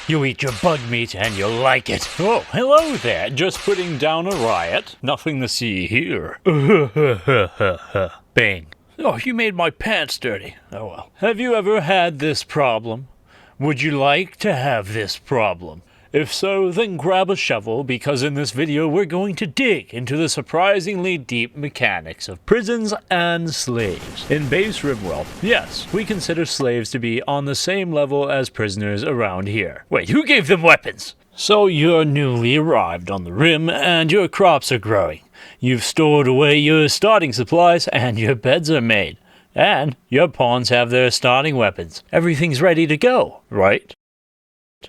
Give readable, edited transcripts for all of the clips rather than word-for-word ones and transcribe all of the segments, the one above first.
You eat your bug meat and you'll like it. Oh, hello there. Just putting down a riot. Nothing to see here. Bang. Oh, you made my pants dirty. Oh well. Have you ever had this problem? Would you like to have this problem? If so, then grab a shovel, because in this video we're going to dig into the surprisingly deep mechanics of prisons and slaves. In base Rimworld, yes, we consider slaves to be on the same level as prisoners around here. Wait, who gave them weapons? So you're newly arrived on the Rim and your crops are growing. You've stored away your starting supplies and your beds are made. And your pawns have their starting weapons. Everything's ready to go, right?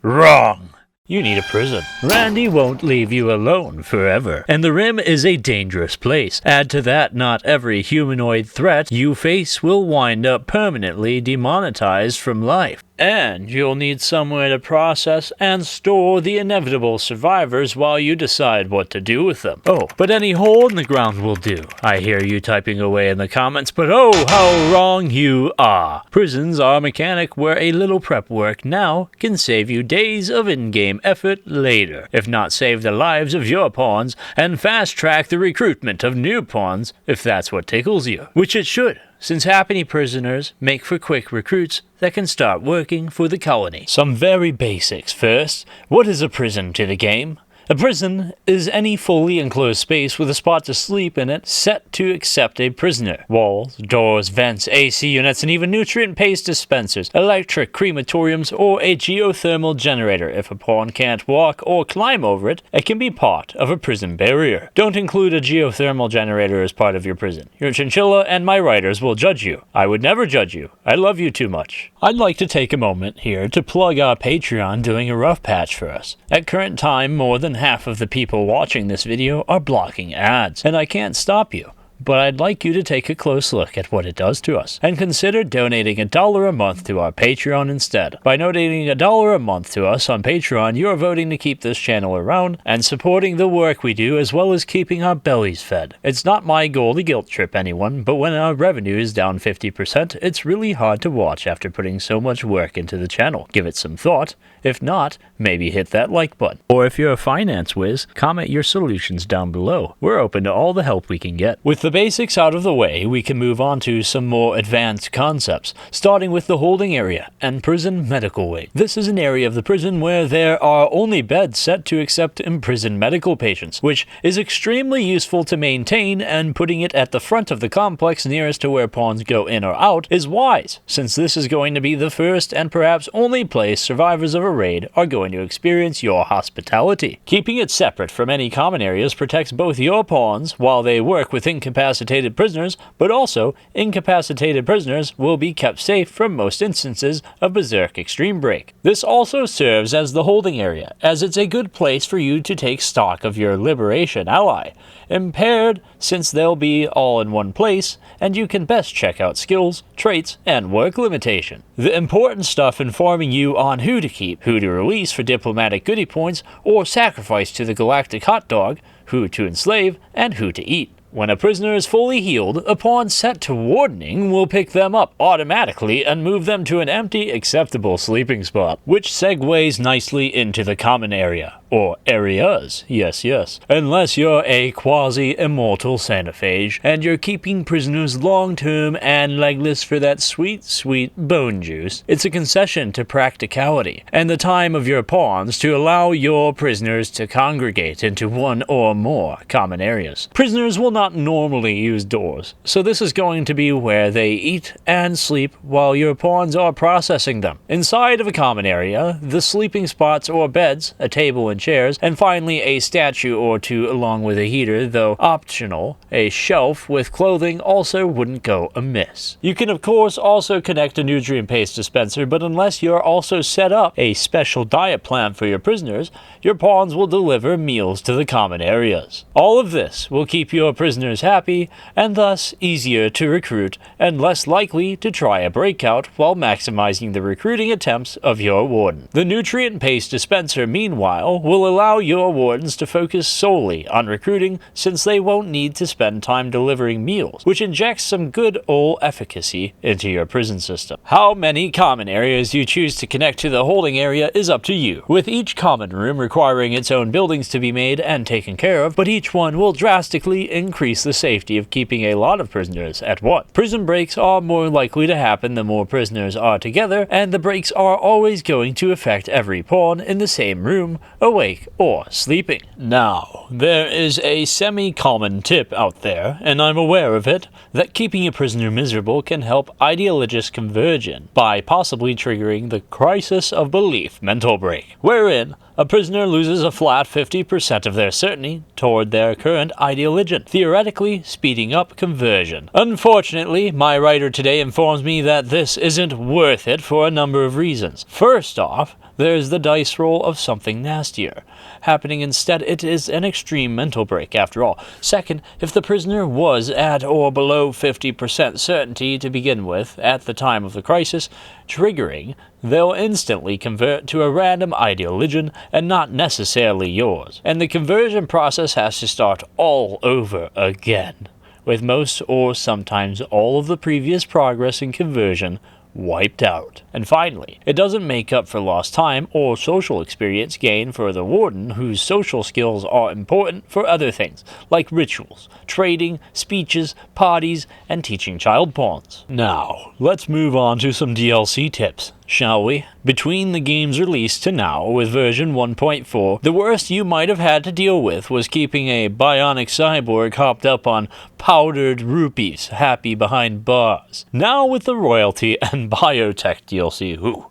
Wrong! You need a prison. Randy won't leave you alone forever. And the Rim is a dangerous place. Add to that, not every humanoid threat you face will wind up permanently demonetized from life. And you'll need somewhere to process and store the inevitable survivors while you decide what to do with them. Oh, but any hole in the ground will do. I hear you typing away in the comments, but oh, how wrong you are. Prisons are a mechanic where a little prep work now can save you days of in-game effort later, if not save the lives of your pawns and fast-track the recruitment of new pawns if that's what tickles you. Which it should, since happy prisoners make for quick recruits that can start working for the colony. Some very basics first. What is a prison to the game? A prison is any fully enclosed space with a spot to sleep in it set to accept a prisoner. Walls, doors, vents, AC units, and even nutrient paste dispensers, electric crematoriums, or a geothermal generator. If a pawn can't walk or climb over it, it can be part of a prison barrier. Don't include a geothermal generator as part of your prison. Your chinchilla and my writers will judge you. I would never judge you. I love you too much. I'd like to take a moment here to plug our Patreon doing a rough patch for us. At current time, more than half of the people watching this video are blocking ads, and I can't stop you. But I'd like you to take a close look at what it does to us, and consider donating $1 a month to our Patreon instead. By donating $1 a month to us on Patreon, you are voting to keep this channel around, and supporting the work we do, as well as keeping our bellies fed. It's not my goal to guilt trip anyone, but when our revenue is down 50%, it's really hard to watch after putting so much work into the channel. Give it some thought. If not, maybe hit that like button. Or if you're a finance whiz, comment your solutions down below. We're open to all the help we can get. With the basics out of the way, we can move on to some more advanced concepts, starting with the holding area and prison medical wing. This is an area of the prison where there are only beds set to accept imprisoned medical patients, which is extremely useful to maintain, and putting it at the front of the complex nearest to where pawns go in or out is wise, since this is going to be the first and perhaps only place survivors of a raid are going to experience your hospitality. Keeping it separate from any common areas protects both your pawns while they work with incapacitated prisoners, but also incapacitated prisoners will be kept safe from most instances of Berserk Extreme Break. This also serves as the holding area, as it's a good place for you to take stock of your Liberation ally. Impaired, since they'll be all in one place, and you can best check out skills, traits, and work limitation. The important stuff informing you on who to keep, who to release for diplomatic goodie points, or sacrifice to the galactic hot dog, who to enslave, and who to eat. When a prisoner is fully healed, a pawn set to wardening will pick them up automatically and move them to an empty, acceptable sleeping spot, which segues nicely into the common area. Or areas, yes, unless you're a quasi-immortal Xenophage and you're keeping prisoners long-term and legless for that sweet, sweet bone juice. It's a concession to practicality and the time of your pawns to allow your prisoners to congregate into one or more common areas. Prisoners will not normally use doors, so this is going to be where they eat and sleep while your pawns are processing them. Inside of a common area, the sleeping spots or beds, a table and chairs, and finally a statue or two along with a heater, though optional. A shelf with clothing also wouldn't go amiss. You can of course also connect a nutrient paste dispenser, but unless you're also set up a special diet plan for your prisoners, your pawns will deliver meals to the common areas. All of this will keep your prisoners prisoners happy, and thus easier to recruit and less likely to try a breakout while maximizing the recruiting attempts of your warden. The nutrient paste dispenser, meanwhile, will allow your wardens to focus solely on recruiting, since they won't need to spend time delivering meals, which injects some good old efficacy into your prison system. How many common areas you choose to connect to the holding area is up to you, with each common room requiring its own buildings to be made and taken care of, but each one will drastically increase the safety of keeping a lot of prisoners at once. Prison breaks are more likely to happen the more prisoners are together, and the breaks are always going to affect every pawn in the same room, awake or sleeping. Now, there is a semi-common tip out there, and I'm aware of it, that keeping a prisoner miserable can help ideologist conversion by possibly triggering the crisis of belief mental break, wherein a prisoner loses a flat 50% of their certainty toward their current ideologian, theoretically speeding up conversion. Unfortunately, my writer today informs me that this isn't worth it for a number of reasons. First off, there's the dice roll of something nastier happening instead. It is an extreme mental break after all. Second, if the prisoner was at or below 50% certainty to begin with at the time of the crisis triggering, they'll instantly convert to a random ideologian and not necessarily yours. And the conversion process has to start all over again, with most or sometimes all of the previous progress in conversion wiped out. And finally, it doesn't make up for lost time or social experience gained for the warden, whose social skills are important for other things, like rituals, trading, speeches, parties, and teaching child pawns. Now, let's move on to some DLC tips, shall we? Between the game's release to now, with version 1.4, the worst you might have had to deal with was keeping a bionic cyborg hopped up on powdered rupees, happy behind bars. Now with the royalty and biotech DLC,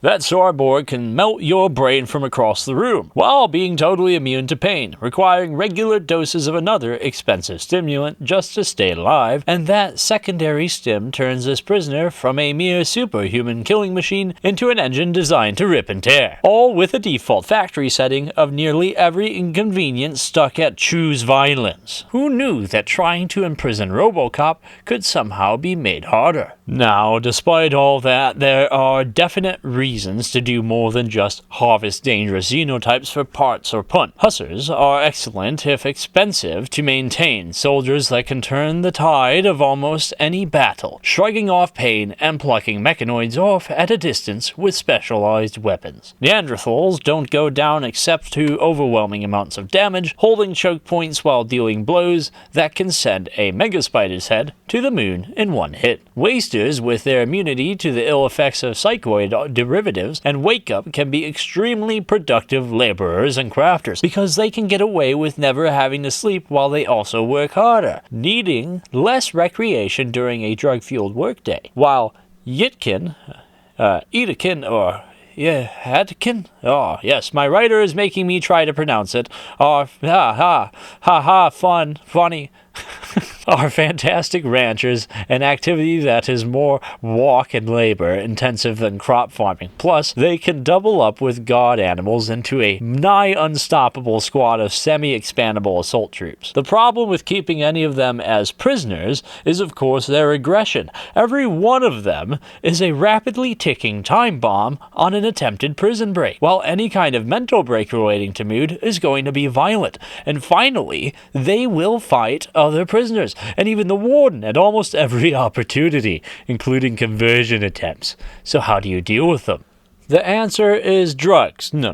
that cyborg can melt your brain from across the room, while being totally immune to pain, requiring regular doses of another expensive stimulant just to stay alive, and that secondary stim turns this prisoner from a mere superhuman killing machine into an engine designed to rip and tear, all with a default factory setting of nearly every inconvenience stuck at choose violence. Who knew that trying to imprison RoboCop could somehow be made harder? Now, despite all that, there are definite reasons to do more than just harvest dangerous xenotypes for parts or punt. Hussars are excellent if expensive to maintain, soldiers that can turn the tide of almost any battle, shrugging off pain and plucking mechanoids off at a distance with specialized weapons. Neanderthals don't go down except to overwhelming amounts of damage, holding choke points while dealing blows that can send a mega spider's head to the moon in one hit. Wasters, with their immunity to the ill effects of psychoid derivatives and wake up, can be extremely productive laborers and crafters, because they can get away with never having to sleep while they also work harder, needing less recreation during a drug-fueled workday. While Yitkin, Edakin, or Hadkin? Oh, yes, my writer is making me try to pronounce it. Funny. Are fantastic ranchers, an activity that is more walk and labor intensive than crop farming. Plus, they can double up with god animals into a nigh unstoppable squad of semi-expandable assault troops. The problem with keeping any of them as prisoners is, of course, their aggression. Every one of them is a rapidly ticking time bomb on an attempted prison break, while any kind of mental break relating to mood is going to be violent. And finally, they will fight other prisoners, and even the warden at almost every opportunity, including conversion attempts. So how do you deal with them? The answer is drugs. No.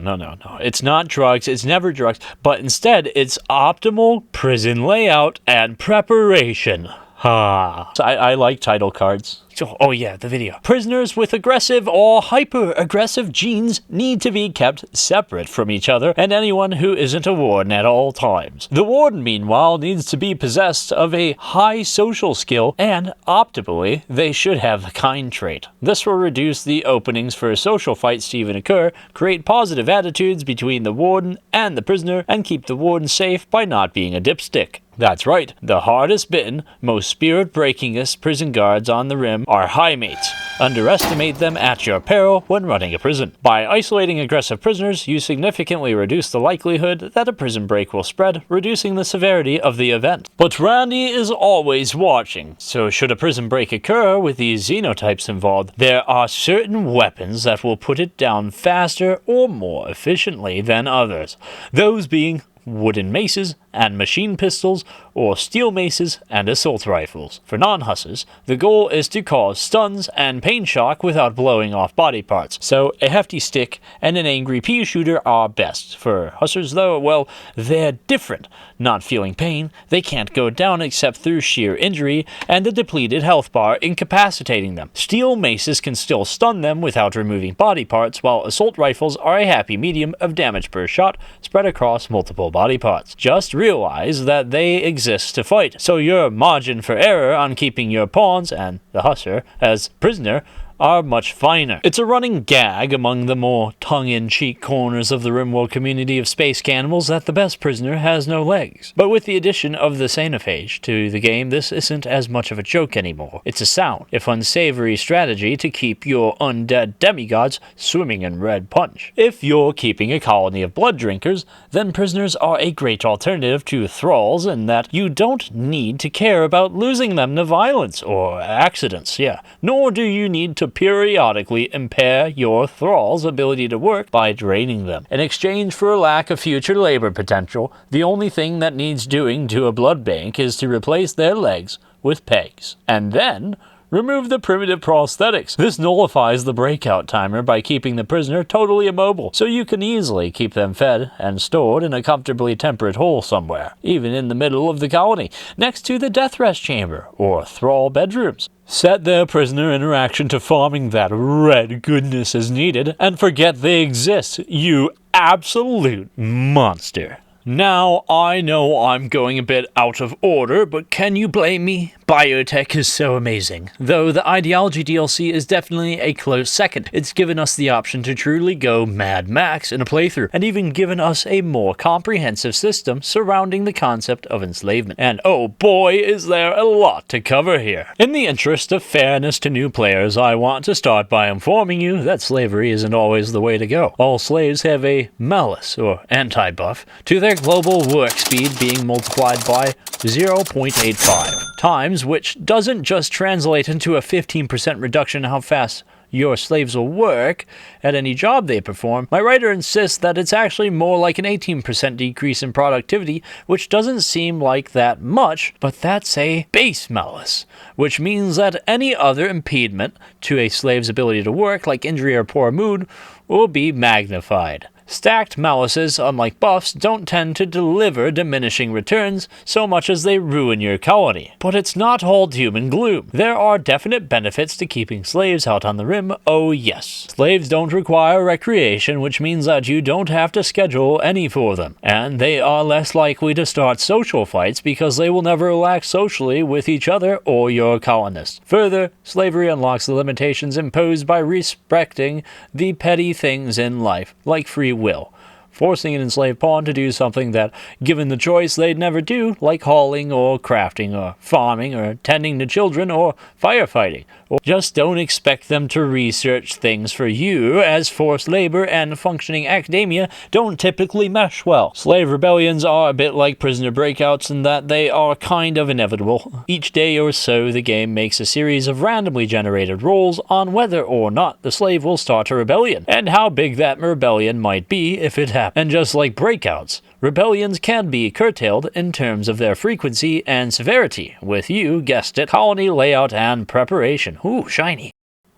It's not drugs. It's never drugs. But instead, it's optimal prison layout and preparation. I like title cards. Oh yeah, the video. Prisoners with aggressive or hyper-aggressive genes need to be kept separate from each other and anyone who isn't a warden at all times. The warden, meanwhile, needs to be possessed of a high social skill, and optimally, they should have the kind trait. This will reduce the openings for social fights to even occur, create positive attitudes between the warden and the prisoner, and keep the warden safe by not being a dipstick. That's right, the hardest bitten, most spirit-breakingest prison guards on the rim are high mates, Underestimate them at your peril when running a prison. By isolating aggressive prisoners, you significantly reduce the likelihood that a prison break will spread, reducing the severity of the event. But Randy is always watching, so should a prison break occur with these xenotypes involved, there are certain weapons that will put it down faster or more efficiently than others. Those being wooden maces and machine pistols, or steel maces and assault rifles. For non-hussers, the goal is to cause stuns and pain shock without blowing off body parts, so a hefty stick and an angry pea shooter are best. For hussers though, well, they're different. Not feeling pain, they can't go down except through sheer injury and the depleted health bar incapacitating them. Steel maces can still stun them without removing body parts, while assault rifles are a happy medium of damage per shot spread across multiple body parts. Just realize that they exist to fight, so your margin for error on keeping your pawns and the husser as prisoner are much finer. It's a running gag among the more tongue-in-cheek corners of the Rimworld community of space cannibals that the best prisoner has no legs. But with the addition of the xenophage to the game, this isn't as much of a joke anymore. It's a sound, if unsavory strategy to keep your undead demigods swimming in red punch. If you're keeping a colony of blood drinkers, then prisoners are a great alternative to thralls in that you don't need to care about losing them to violence or accidents, nor do you need to periodically impair your thrall's ability to work by draining them. In exchange for a lack of future labor potential, the only thing that needs doing to a blood bank is to replace their legs with pegs. And then remove the primitive prosthetics. This nullifies the breakout timer by keeping the prisoner totally immobile, so you can easily keep them fed and stored in a comfortably temperate hole somewhere, even in the middle of the colony, next to the death rest chamber or thrall bedrooms. Set their prisoner interaction to farming that red goodness as needed, and forget they exist, you absolute monster. Now, I know I'm going a bit out of order, but can you blame me? Biotech is so amazing. Though the Ideology DLC is definitely a close second. It's given us the option to truly go Mad Max in a playthrough, and even given us a more comprehensive system surrounding the concept of enslavement. And oh boy, is there a lot to cover here. In the interest of fairness to new players, I want to start by informing you that slavery isn't always the way to go. All slaves have a malus, or anti-buff, to their global work speed being multiplied by 0.85 times, which doesn't just translate into a 15% reduction in how fast your slaves will work at any job they perform. My writer insists that it's actually more like an 18% decrease in productivity, which doesn't seem like that much, but that's a base malus, which means that any other impediment to a slave's ability to work, like injury or poor mood, will be magnified. Stacked maluses, unlike buffs, don't tend to deliver diminishing returns so much as they ruin your colony. But it's not all doom and gloom. There are definite benefits to keeping slaves out on the rim, oh yes. Slaves don't require recreation, which means that you don't have to schedule any for them. And they are less likely to start social fights because they will never relax socially with each other or your colonists. Further, slavery unlocks the limitations imposed by respecting the petty things in life, like free will, forcing an enslaved pawn to do something that, given the choice, they'd never do, like hauling or crafting or farming or tending to children or firefighting. Or just don't expect them to research things for you, as forced labor and functioning academia don't typically mesh well. Slave rebellions are a bit like prisoner breakouts in that they are kind of inevitable. Each day or so, the game makes a series of randomly generated rolls on whether or not the slave will start a rebellion, and how big that rebellion might be if it happens. And just like breakouts, rebellions can be curtailed in terms of their frequency and severity, with, you guessed it, colony layout and preparation. Ooh, shiny.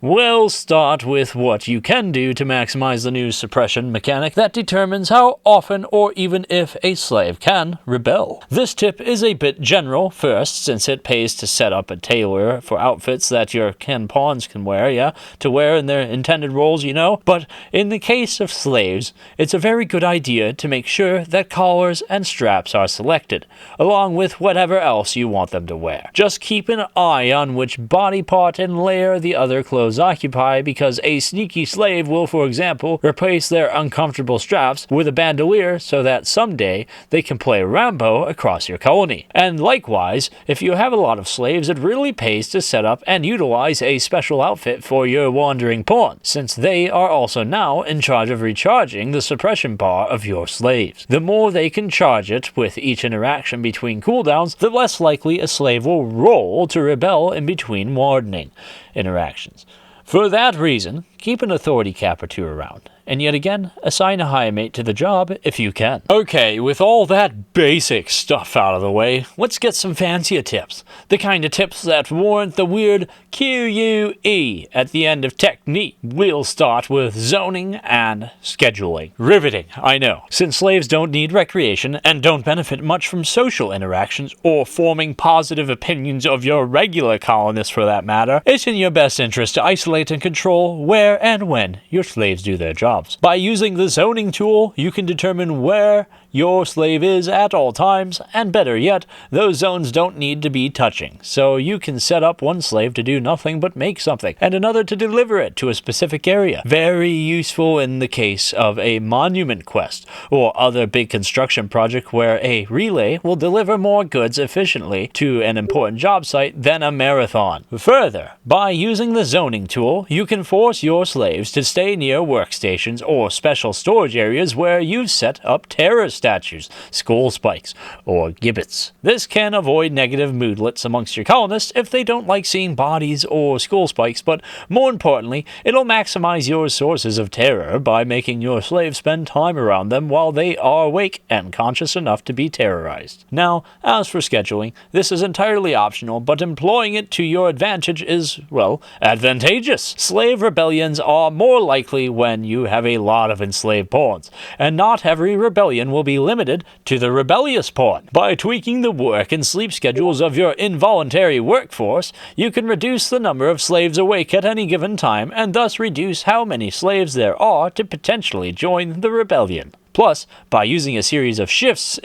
We'll start with what you can do to maximize the news suppression mechanic that determines how often or even if a slave can rebel. This tip is a bit general first, since it pays to set up a tailor for outfits that your pawns can wear, to wear in their intended roles, But in the case of slaves, it's a very good idea to make sure that collars and straps are selected, along with whatever else you want them to wear. Just keep an eye on which body part and layer the other clothes clothes occupy because a sneaky slave will, for example, replace their uncomfortable straps with a bandolier so that someday they can play Rambo across your colony. And likewise, if you have a lot of slaves, it really pays to set up and utilize a special outfit for your wandering pawn, since they are also now in charge of recharging the suppression bar of your slaves. The more they can charge it with each interaction between cooldowns, the less likely a slave will roll to rebel in between wardening interactions. For that reason, keep an authority cap or two around, and yet again, assign a high mate to the job if you can. Okay, with all that basic stuff out of the way, let's get some fancier tips. The kind of tips that warrant the weird QUE at the end of technique. We'll start with zoning and scheduling. Riveting, I know. Since slaves don't need recreation and don't benefit much from social interactions or forming positive opinions of your regular colonists for that matter, it's in your best interest to isolate and control where and when your slaves do their jobs. By using the zoning tool, you can determine where your slave is at all times, and better yet, those zones don't need to be touching, so you can set up one slave to do nothing but make something, and another to deliver it to a specific area. Very useful in the case of a monument quest, or other big construction project where a relay will deliver more goods efficiently to an important job site than a marathon. Further, by using the zoning tool, you can force your slaves to stay near workstations or special storage areas where you've set up terror statues, skull spikes, or gibbets. This can avoid negative moodlets amongst your colonists if they don't like seeing bodies or skull spikes, but more importantly, it'll maximize your sources of terror by making your slaves spend time around them while they are awake and conscious enough to be terrorized. Now, as for scheduling, this is entirely optional, but employing it to your advantage is, well, advantageous. Slave rebellions are more likely when you have a lot of enslaved pawns, and not every rebellion will be limited to the rebellious pawn. By tweaking the work and sleep schedules of your involuntary workforce, you can reduce the number of slaves awake at any given time and thus reduce how many slaves there are to potentially join the rebellion. Plus, by using a series of shifts,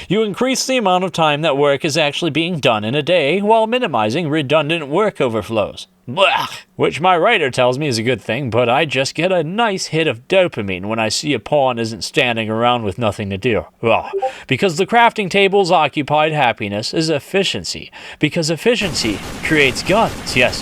you increase the amount of time that work is actually being done in a day while minimizing redundant work overflows. Blah! Which my writer tells me is a good thing, but I just get a nice hit of dopamine when I see a pawn isn't standing around with nothing to do. Well, because the crafting table's occupied happiness is efficiency, because efficiency creates guns, yes.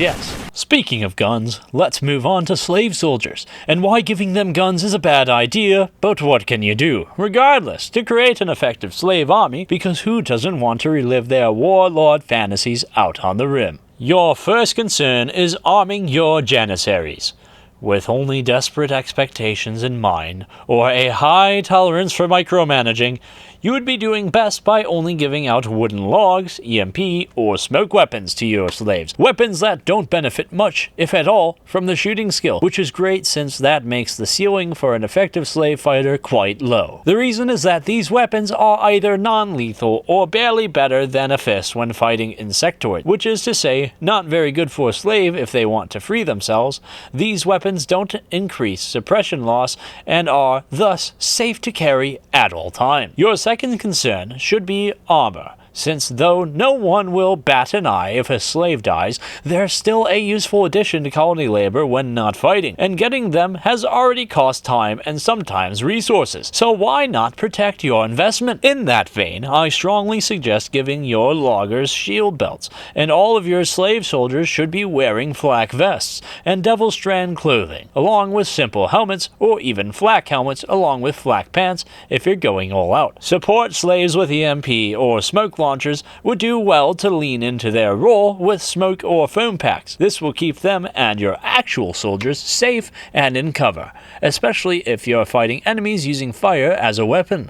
Speaking of guns, let's move on to slave soldiers, and why giving them guns is a bad idea, but what can you do? Regardless, to create an effective slave army, because who doesn't want to relive their warlord fantasies out on the rim? Your first concern is arming your janissaries. With only desperate expectations in mind, or a high tolerance for micromanaging, you would be doing best by only giving out wooden logs, EMP, or smoke weapons to your slaves. Weapons that don't benefit much, if at all, from the shooting skill, which is great since that makes the ceiling for an effective slave fighter quite low. The reason is that these weapons are either non-lethal or barely better than a fist when fighting insectoids, which is to say, not very good for a slave if they want to free themselves. These weapons don't increase suppression loss and are thus safe to carry at all times. Your second concern should be armor, since though no one will bat an eye if a slave dies, they're still a useful addition to colony labor when not fighting, and getting them has already cost time and sometimes resources, so why not protect your investment? In that vein, I strongly suggest giving your loggers shield belts, and all of your slave soldiers should be wearing flak vests and devil strand clothing, along with simple helmets or even flak helmets along with flak pants if you're going all out. Support slaves with EMP or smoke launchers would do well to lean into their role with smoke or foam packs. This will keep them and your actual soldiers safe and in cover, especially if you're fighting enemies using fire as a weapon.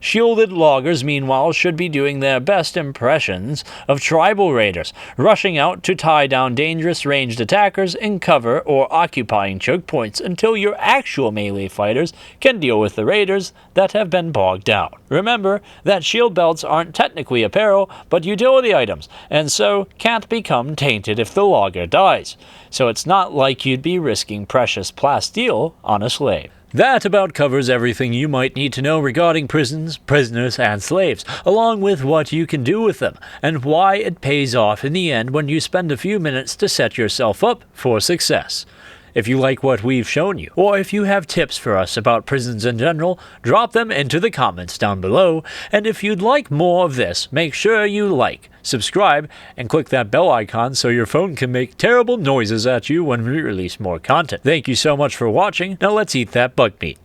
Shielded loggers, meanwhile, should be doing their best impressions of tribal raiders, rushing out to tie down dangerous ranged attackers in cover or occupying choke points until your actual melee fighters can deal with the raiders that have been bogged down. Remember that shield belts aren't technically apparel, but utility items, and so can't become tainted if the logger dies. So it's not like you'd be risking precious plasteel on a slave. That about covers everything you might need to know regarding prisons, prisoners, and slaves, along with what you can do with them, and why it pays off in the end when you spend a few minutes to set yourself up for success. If you like what we've shown you, or if you have tips for us about prisons in general, drop them into the comments down below, and if you'd like more of this, make sure you like, subscribe, and click that bell icon so your phone can make terrible noises at you when we release more content. Thank you so much for watching, now let's eat that bug meat.